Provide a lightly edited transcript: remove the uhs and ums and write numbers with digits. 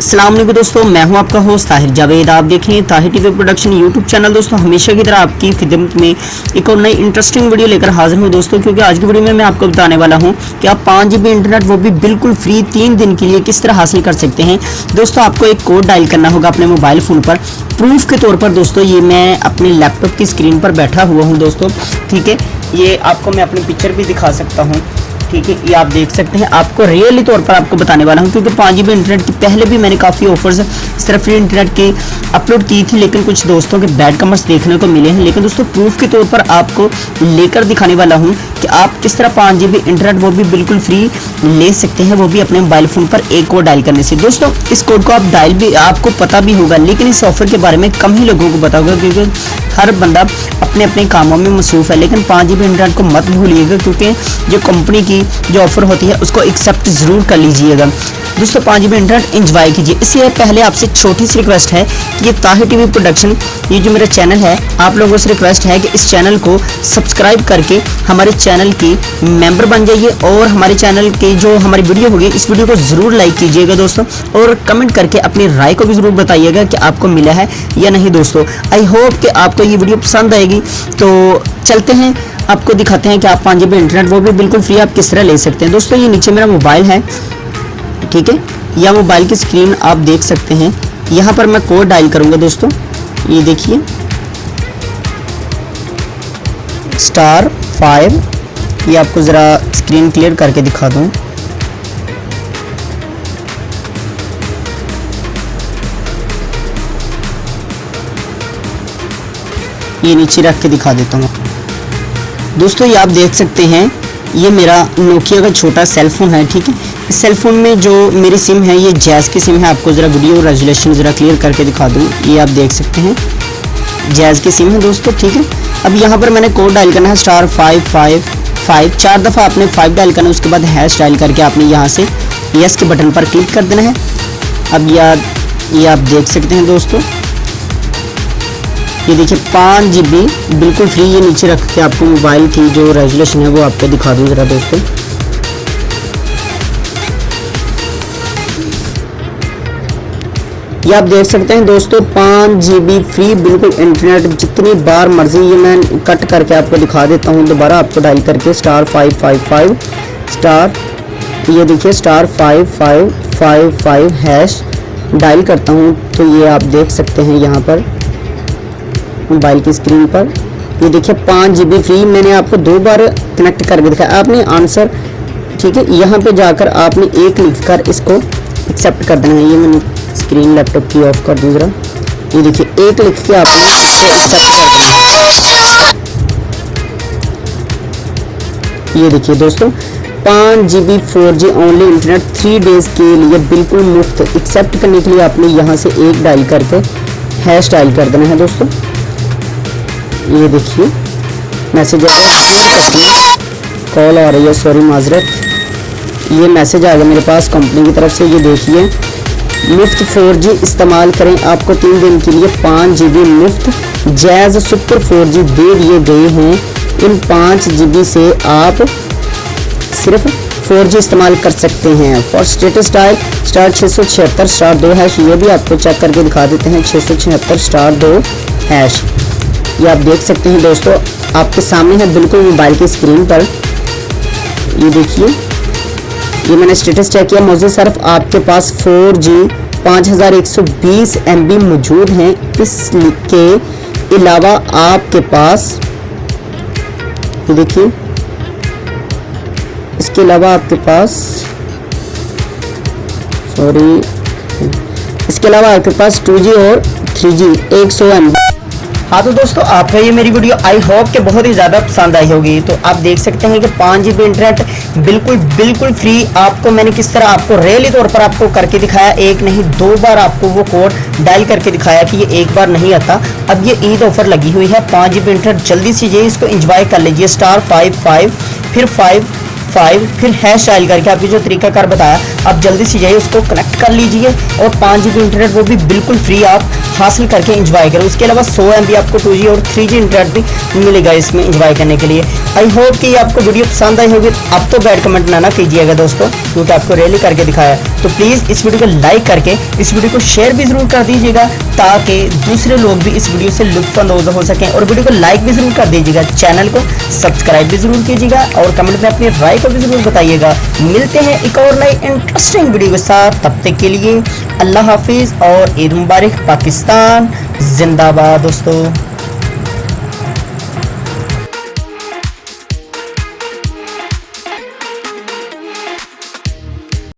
अस्सलाम वालेकुम दोस्तों, मैं हूं आपका होस्ट ताहिर जावेद। आप देख रहे हैं Tahir TV production YouTube channel. दोस्तों हमेशा की तरह आपकी खिदमत में एक और नई इंटरेस्टिंग वीडियो लेकर हाजिर हूं दोस्तों, क्योंकि आज की वीडियो में मैं आपको बताने वाला हूं कि आप 5 GB इंटरनेट वो भी बिल्कुल फ्री 3 दिन के लिए किस तरह हासिल कर सकते हैं। दोस्तों आपको एक कोड डायल करना होगा अपने मोबाइल फ़ोन पर प्रूफ के तौर पर। दोस्तों ये मैं अपने लैपटॉप की स्क्रीन पर बैठा हुआ हूँ दोस्तों, ठीक है। ये आपको मैं अपनी पिक्चर भी दिखा सकता हूँ, ठीक है। ये आप देख सकते हैं, आपको रियली तौर पर आपको बताने वाला हूं, क्योंकि 5 GB इंटरनेट की पहले भी मैंने काफ़ी ऑफर्स इस तरह फ्री इंटरनेट की अपलोड की थी, लेकिन कुछ दोस्तों के बैड कमेंट्स देखने को मिले हैं। लेकिन दोस्तों प्रूफ के तौर पर आपको लेकर दिखाने वाला हूं कि आप किस तरह 5 GB इंटरनेट वो भी बिल्कुल फ्री ले सकते हैं, वो भी अपने मोबाइल फ़ोन पर एक कोड डायल करने से। दोस्तों इस कोड को आप डायल भी आपको पता भी होगा, लेकिन इस ऑफर के बारे में कम ही लोगों को पता होगा, क्योंकि हर बंदा अपने अपने कामों में मसरूफ़ है। लेकिन 5 GB इंटरनेट को मत भूलिएगा, क्योंकि जो कंपनी की जो ऑफर होती है उसको एक्सेप्ट ज़रूर कर लीजिएगा। दोस्तों 5 GB इंटरनेट एंजॉय कीजिए। इससे पहले आपसे छोटी सी रिक्वेस्ट है कि ये ताहिर टीवी प्रोडक्शन, ये जो मेरा चैनल है, आप लोगों से रिक्वेस्ट है कि इस चैनल को सब्सक्राइब करके हमारे चैनल की मेंबर बन जाइए, और हमारे चैनल की जो हमारी वीडियो होगी इस वीडियो को ज़रूर लाइक कीजिएगा दोस्तों, और कमेंट करके अपनी राय को भी ज़रूर बताइएगा कि आपको मिला है या नहीं। दोस्तों आई होप कि आपको ये वीडियो पसंद आएगी। तो चलते हैं, आपको दिखाते हैं कि आप 5 GB इंटरनेट वो भी बिल्कुल फ्री आप किस तरह ले सकते हैं। दोस्तों ये नीचे मेरा मोबाइल है, ठीक है, या मोबाइल की स्क्रीन आप देख सकते हैं। यहाँ पर मैं कोड डायल करूँगा दोस्तों, ये देखिए *5। ये आपको ज़रा स्क्रीन क्लियर करके दिखा दूँ। ये नीचे रख के दिखा देता हूँ दोस्तों। ये आप देख सकते हैं, ये मेरा नोकिया का छोटा सेल फोन है, ठीक है। इस सेल फोन में जो मेरी सिम है ये जैज़ की सिम है। आपको ज़रा वीडियो रेजोल्यूशन ज़रा क्लियर करके दिखा दूँ। ये आप देख सकते हैं जैज़ की सिम है दोस्तों, ठीक है। अब यहाँ पर मैंने कोड डायल करना है *555। 4 दफ़ा आपने 5 डायल करना है, उसके बाद हैश डायल करके आपने यहाँ से यस के बटन पर क्लिक कर देना है। अब ये आप देख सकते हैं दोस्तों, ये देखिए 5 GB बिल्कुल फ्री। ये नीचे रख के आपको मोबाइल की जो रेजोल्यूशन है वो आपको दिखा दूँ ज़रा दोस्तों। ये आप देख सकते हैं दोस्तों 5 GB फ्री बिल्कुल इंटरनेट, जितनी बार मर्जी। ये मैं कट करके आपको दिखा देता हूँ दोबारा, आपको डायल करके *555 ये देखिए *5555 हैश डायल करता हूँ। तो ये आप देख सकते हैं यहाँ पर मोबाइल की स्क्रीन पर, ये देखिए 5 GB फ्री। मैंने आपको 2 बार कनेक्ट करके दिखाया, आपने आंसर, ठीक है, यहाँ पे जाकर आपने एक लिख कर इसको एक्सेप्ट कर देना है। ये मैंने स्क्रीन लैपटॉप की ऑफ कर दूँ ज़रा। ये देखिए एक लिख के आपने एक्सेप्ट कर देना। ये देखिए दोस्तों 5 GB 4G only internet 3 days के लिए बिल्कुल मुफ्त। एक्सेप्ट करने के लिए आपने यहाँ से एक डायल करके हैश डायल कर देना है दोस्तों। ये देखिए मैसेज आ गया, कॉल आ रही है, सॉरी माजरत। ये मैसेज आ गया मेरे पास कंपनी की तरफ से। ये देखिए मुफ्त 4G इस्तेमाल करें, आपको 3 दिन के लिए 5 GB मुफ्त जैज़ सुपर 4G दे दिए गए हैं। इन 5 GB से आप सिर्फ 4G इस्तेमाल कर सकते हैं। For status dial *676 *2 hash. ये भी आपको चेक करके दिखा देते हैं 676 *2 हैश। ये आप देख सकते हैं दोस्तों, आपके सामने है बिल्कुल मोबाइल की स्क्रीन पर। ये देखिए, ये मैंने स्टेटस चेक किया, मुझे सिर्फ आपके पास 4G 5120 MB मौजूद हैं। इसके अलावा आपके पास, ये देखिए, इसके अलावा आपके पास, सॉरी, इसके अलावा आपके पास 2G और 3G 100 MB। हाँ तो दोस्तों आपको ये मेरी वीडियो आई होप कि बहुत ही ज़्यादा पसंद आई होगी। तो आप देख सकते हैं कि 5 GB इंटरनेट बिल्कुल फ्री आपको मैंने किस तरह आपको रियली तौर पर आपको करके दिखाया। एक नहीं 2 बार आपको वो कोड डायल करके दिखाया कि ये एक बार नहीं आता। अब ये ईद ऑफर लगी हुई है 5 GB इंटरनेट, जल्दी से ये इसको एंजॉय कर लीजिए। *55 फिर 5 5 फिर हैश डायल करके आपको जो तरीकाकार बताया आप जल्दी से जाइए उसको कनेक्ट कर लीजिए और 5 GB इंटरनेट वो भी बिल्कुल फ्री आप हासिल करके एंजॉय करें। उसके अलावा 100 MB आपको 2G और 3G इंटरनेट भी मिलेगा इसमें एंजॉय करने के लिए। आई होप कि आपको वीडियो पसंद आई होगी। अब तो बैड कमेंट ना कीजिएगा दोस्तों, क्योंकि आपको रियली करके दिखाया। तो प्लीज़ इस वीडियो को लाइक करके इस वीडियो को शेयर भी जरूर कर दीजिएगा ताकि दूसरे लोग भी इस वीडियो से लुत्फानंदोज हो सकें, और वीडियो को लाइक भी जरूर कर दीजिएगा, चैनल को सब्सक्राइब भी जरूर कीजिएगा और कमेंट में अपनी राय को भी जरूर बताइएगा। मिलते हैं एक और नई इंटरेस्टिंग वीडियो के साथ, तब तक के लिए अल्लाह हाफिज़ और ईद मुबारक। पाकिस्तान जिंदाबाद दोस्तों।